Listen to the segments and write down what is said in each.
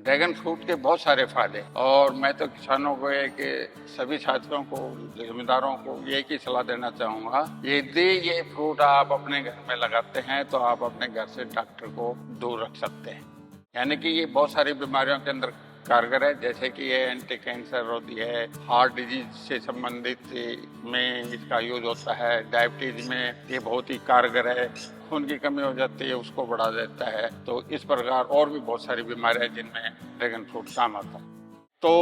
Dragon fruit के बहुत सारे फायदे, और मैं तो किसानों को सभी साथियों को, जिम्मेदारों को एक ही सलाह देना चाहूंगा, यदि ये फ्रूट आप अपने घर में लगाते हैं तो आप अपने घर से डॉक्टर को दूर रख सकते हैं। यानी कि ये बहुत सारी बीमारियों के अंदर कारगर है, जैसे कि ये एंटी कैंसर होती है, हार्ट डिजीज से संबंधित में इसका यूज होता है, डायबिटीज में ये बहुत ही कारगर है, खून की कमी हो जाती है उसको बढ़ा देता है। तो इस प्रकार और भी बहुत सारी बीमारियां हैं जिनमें ड्रैगन फ्रूट काम आता है। तो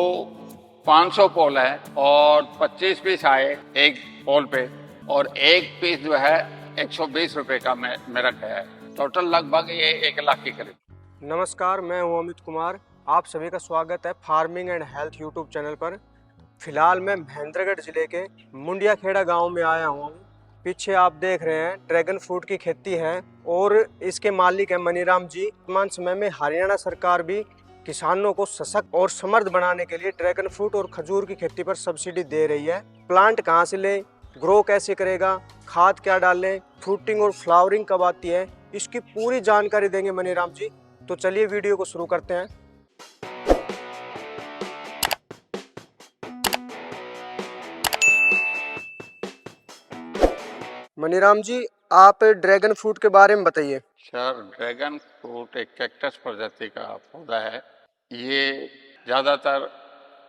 500 पोल है और 25 पीस आए एक पोल पे, और एक पीस जो है 120 रुपए का मेरा है। टोटल लगभग ये 1 लाख के करीब। नमस्कार, मैं हूं अमित कुमार। आप सभी का स्वागत है farming and health YouTube channel पर। फिलहाल मैं महेंद्रगढ़ जिले के मुंडिया खेड़ा गांव में आया हूं। पीछे आप देख रहे हैं ड्रैगन फ्रूट की खेती है और इसके मालिक हैं मनीराम जी। वर्तमान समय में हरियाणा सरकार भी किसानों को सशक्त और समृद्ध बनाने के लिए ड्रैगन फ्रूट और खजूर की खेती पर सब्सिडी दे रही है। प्लांट कहाँ से लें, ग्रो कैसे करेगा, खाद क्या डालें, फ्रूटिंग और फ्लावरिंग कब आती है, इसकी पूरी जानकारी देंगे मनीराम जी। तो चलिए वीडियो को शुरू करते हैं। मनीराम जी, आप ड्रैगन फ्रूट के बारे में बताइए। सर, ड्रैगन फ्रूट एक कैक्टस प्रजाति का पौधा है। ये ज़्यादातर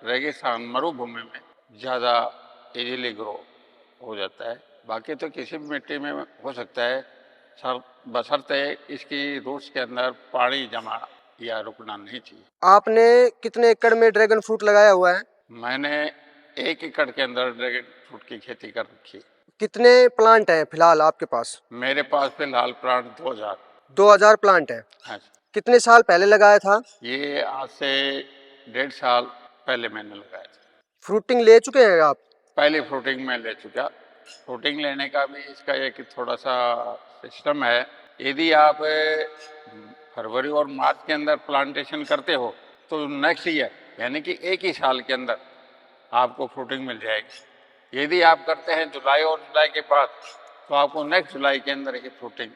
रेगिस्तान मरुभूमि में ज़्यादा इजीली ग्रो हो जाता है। बाकी तो किसी भी मिट्टी में हो सकता है सर, बशर्ते इसकी रूट्स के अंदर पानी जमा या रुकना नहीं चाहिए। आपने कितने एकड़ में ड्रैगन फ्रूट लगाया हुआ है? मैंने 1 एकड़ के अंदर ड्रैगन फ्रूट की खेती कर रखी है। कितने प्लांट हैं फिलहाल आपके पास? मेरे पास फिलहाल प्लांट 2000। 2000 प्लांट है। हाँ, कितने साल पहले लगाया था? ये आज से 1.5 साल पहले मैंने लगाया था। फ्रूटिंग ले चुके हैं आप? पहले फ्रूटिंग में ले चुका। फ्रूटिंग लेने का भी इसका एक थोड़ा सा सिस्टम है। यदि आप फरवरी और मार्च के अंदर प्लांटेशन करते हो तो नेक्स्ट ईयर यानी कि एक ही साल के अंदर आपको फ्रूटिंग मिल जाएगी। यदि आप करते हैं जुलाई और जुलाई के बाद तो आपको नेक्स्ट जुलाई के अंदर ही फ्रूटिंग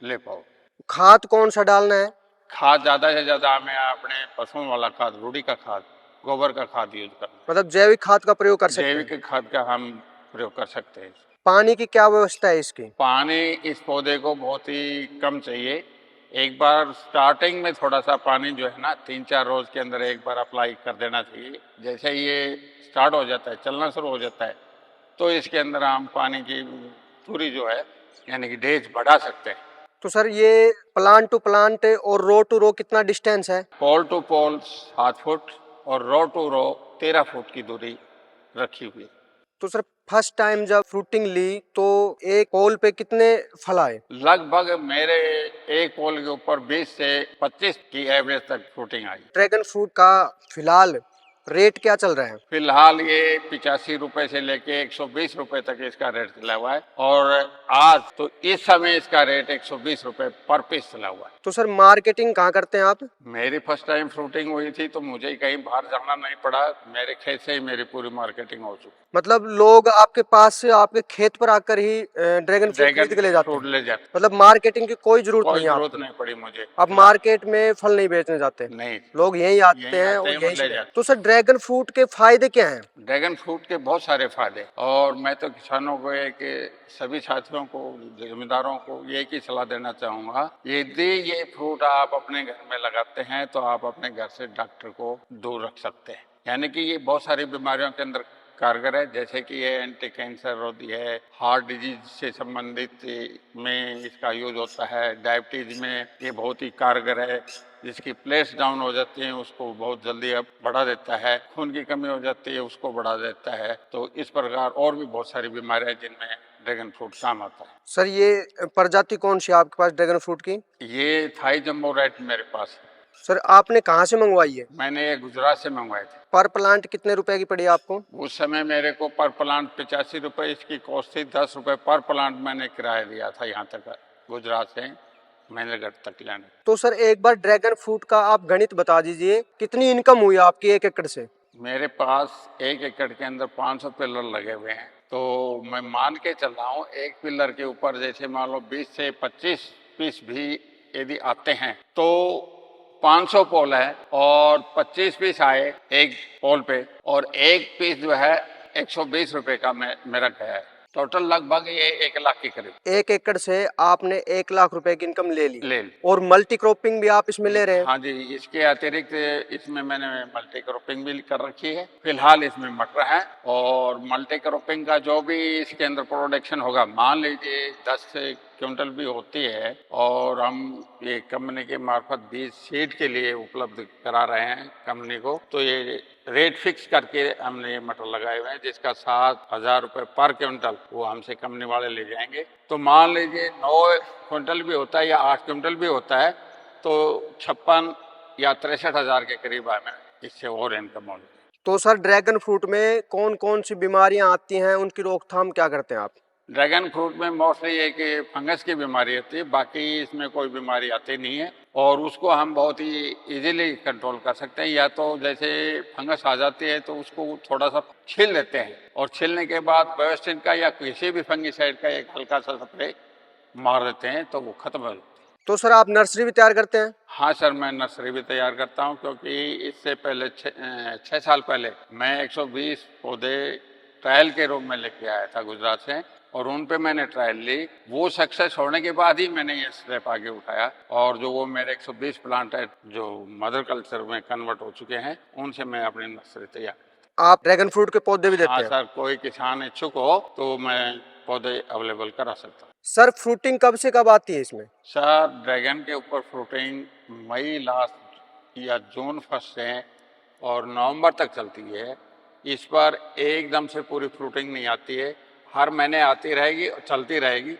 ले पाओ। खाद कौन सा डालना है? खाद ज़्यादा से ज़्यादा हमें अपने पशुओं वाला खाद, रूढ़ी का खाद, गोबर का खाद यूज करना। मतलब जैविक खाद का प्रयोग कर सकते हैं? जैविक खाद का हम प्रयोग कर सकते हैं। पानी की क्या व्यवस्था है इसकी? पानी इस पौधे को बहुत ही कम चाहिए। एक बार स्टार्टिंग में थोड़ा सा पानी जो है ना 3-4 रोज के अंदर एक बार अप्लाई कर देना चाहिए। जैसे ये स्टार्ट हो जाता है, चलना शुरू हो जाता है, तो इसके अंदर हम पानी की दूरी जो है यानी कि डेज बढ़ा सकते हैं। तो सर, ये प्लांट टू प्लांट और रो टू रो कितना डिस्टेंस है? पोल टू पोल 7 फुट और रो टू रो 13 फुट की दूरी रखी हुई। तो सर, फर्स्ट टाइम जब फ्रूटिंग ली तो एक पोल पे कितने फल आए? लगभग मेरे एक पोल के ऊपर 20 से 25 की एवरेज तक फ्रूटिंग आई। ड्रैगन फ्रूट का फिलहाल रेट क्या चल रहा है? फिलहाल ये 85 रुपए से लेके 120 रुपए तक इसका रेट चला हुआ है, और आज तो इस समय इसका रेट 120 रुपए पर पीस चला हुआ है। तो सर, मार्केटिंग कहाँ करते हैं आप? मेरी फर्स्ट टाइम फ्रूटिंग हुई थी तो मुझे कहीं बाहर जाना नहीं पड़ा, मेरे खेत से ही मेरी पूरी मार्केटिंग हो चुकी। मतलब लोग आपके पास से आपके खेत पर आकर ही ड्रैगन फ्रूट खरीद के ले जाते हैं? ले जाते, मतलब मार्केटिंग की कोई जरूरत कोई नहीं है जरूरत आपको? नहीं पड़ी मुझे। अब मार्केट में फल नहीं बेचने जाते, नहीं, लोग यहीं आते हैं और यहीं ले से। जाते। तो सर, ड्रैगन फ्रूट के फायदे क्या हैं? ड्रैगन फ्रूट के बहुत सारे फायदे, और मैं तो किसानों को सभी साथियों को, जिम्मेदारों को एक ही सलाह देना चाहूंगा, यदि ये फ्रूट आप अपने घर में लगाते हैं तो आप अपने घर से डॉक्टर को दूर रख सकते हैं। यानी कि ये बहुत सारी बीमारियों के अंदर कारगर है, जैसे कि ये एंटी कैंसर होती है, हार्ट डिजीज से संबंधित में इसका यूज होता है, डायबिटीज में ये बहुत ही कारगर है, जिसकी प्लेट्स डाउन हो जाती हैं उसको बहुत जल्दी अब बढ़ा देता है, खून की कमी हो जाती है उसको बढ़ा देता है। तो इस प्रकार और भी बहुत सारी बीमारियां जिनमें ड्रैगन फ्रूट काम आता है। सर, ये प्रजाति कौन सी है आपके पास ड्रैगन फ्रूट की? ये थाई जम्बो रेड मेरे पास है। सर, आपने कहाँ से मंगवाई है? मैंने ये गुजरात से मंगवाए थे। पर प्लांट कितने रुपए की पड़ी आपको? उस समय मेरे को पर प्लांट 85 रुपए इसकी कॉस्ट थी। 10 रुपए पर प्लांट मैंने किराया दिया था यहाँ तक, गुजरात से महेंद्रगढ़ तक लाने। तो सर, एक बार ड्रैगन फ्रूट का आप गणित बता दीजिए, कितनी इनकम हुई आपकी 1 एकड़ से? मेरे पास 1 एकड़ के अंदर 500 पिलर लगे हुए हैं, तो मैं मान के चल रहा हूँ एक पिलर के ऊपर जैसे मान लो 20 से 25 पीस भी यदि आते हैं तो 500 पोल है और 25 पीस आए एक पोल पे, और एक पीस जो है 120 रुपए का मेरा गया है। टोटल लगभग ये 1 लाख के करीब। 1 एकड़ से आपने 1 लाख रुपए की इनकम ले ली। ले ली। और मल्टी क्रॉपिंग भी आप इसमें ले रहे हैं? हाँ जी, इसके अतिरिक्त इसमें मैंने मल्टी क्रॉपिंग भी कर रखी है। फिलहाल इसमें मटर है, और मल्टी क्रॉपिंग का जो भी इसके अंदर प्रोडक्शन होगा, मान लीजिए 10 क्विंटल भी होती है, और हम ये कंपनी के मार्फत बीज सीड के लिए उपलब्ध करा रहे हैं कंपनी को, तो ये रेट फिक्स करके हमने ये मटर लगाए हुए हैं, जिसका 7,000 रुपए पर क्विंटल वो हमसे कंपनी वाले ले जाएंगे। तो मान लीजिए 9 क्विंटल भी होता है या 8 क्विंटल भी होता है, तो 56 या 63,000 के करीब हमें इससे और इनकम होगी। तो सर, ड्रैगन फ्रूट में कौन कौन सी बीमारियां आती हैं, उनकी रोकथाम क्या करते हैं आप? ड्रैगन फ्रूट में मोस्टली ये कि फंगस की बीमारी आती है, बाकी इसमें कोई बीमारी आती नहीं है, और उसको हम बहुत ही इजीली कंट्रोल कर सकते हैं। या तो जैसे फंगस आ जाती है तो उसको थोड़ा सा छील लेते हैं, और छीलने के बाद बायोस्टिन का या किसी भी फंगिसाइड का एक हल्का सा स्प्रे मार देते हैं, तो वो खत्म हो जाता है। तो सर, आप नर्सरी भी तैयार करते हैं? हाँ सर, मैं नर्सरी भी तैयार करता हूँ, क्योंकि इससे पहले 6 साल पहले मैं 120 पौधे ट्रायल के रूप में लेके आया था गुजरात से, और उन पे मैंने ट्रायल ली। वो सक्सेस होने के बाद ही मैंने ये स्टेप आगे उठाया, और जो वो मेरे 120 प्लांट है जो मदर कल्चर में कन्वर्ट हो चुके हैं, उनसे मैं अपनी नर्सरी तैयार। आप ड्रैगन फ्रूट के पौधे भी देते हाँ हैं? सर, कोई किसान इच्छुक हो तो मैं पौधे अवेलेबल करा सकता हूँ। सर, फ्रूटिंग कब से कब आती है इसमें? सर, ड्रैगन के ऊपर फ्रूटिंग मई लास्ट या जून फर्स्ट से और नवंबर तक चलती है। इस पर एकदम से पूरी फ्रूटिंग नहीं आती है, हर महीने आती रहेगी और चलती रहेगी,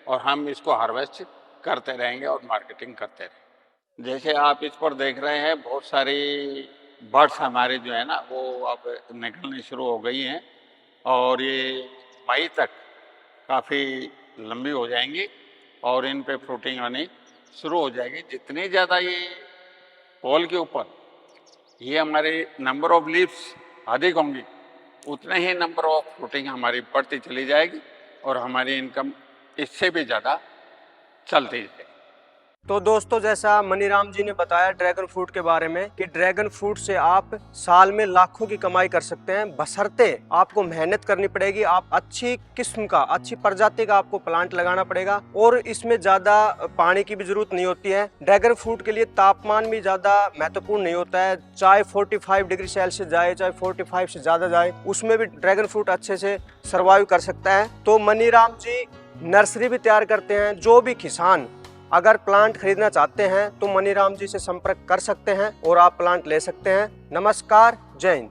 और हम इसको हार्वेस्ट करते रहेंगे और मार्केटिंग करते रहेंगे। जैसे आप इस पर देख रहे हैं, बहुत सारी बर्ड्स हमारे जो है ना, वो अब निकलनी शुरू हो गई हैं, और ये मई तक काफ़ी लंबी हो जाएंगी, और इन पे फ्रूटिंग आनी शुरू हो जाएगी। जितनी ज़्यादा ये पोल के ऊपर ये हमारे नंबर ऑफ लीव्स अधिक होंगी, उतने ही नंबर ऑफ फ्रूटिंग हमारी बढ़ती चली जाएगी, और हमारी इनकम इससे भी ज़्यादा चलती जाएगी। तो दोस्तों, जैसा मनीराम जी ने बताया ड्रैगन फ्रूट के बारे में कि ड्रैगन फ्रूट से आप साल में लाखों की कमाई कर सकते हैं, बशर्ते आपको मेहनत करनी पड़ेगी। आप अच्छी किस्म का, अच्छी प्रजाति का आपको प्लांट लगाना पड़ेगा, और इसमें ज्यादा पानी की भी जरूरत नहीं होती है। ड्रैगन फ्रूट के लिए तापमान भी ज्यादा महत्वपूर्ण नहीं होता है, चाहे 45 डिग्री सेल्सियस जाए, चाहे 45 से ज्यादा जाए, उसमें भी ड्रैगन फ्रूट अच्छे से सर्वाइव कर सकता है। तो मनीराम जी नर्सरी भी तैयार करते हैं। जो भी किसान अगर प्लांट खरीदना चाहते हैं तो मनीराम जी से संपर्क कर सकते हैं और आप प्लांट ले सकते हैं। नमस्कार, जय हिंद।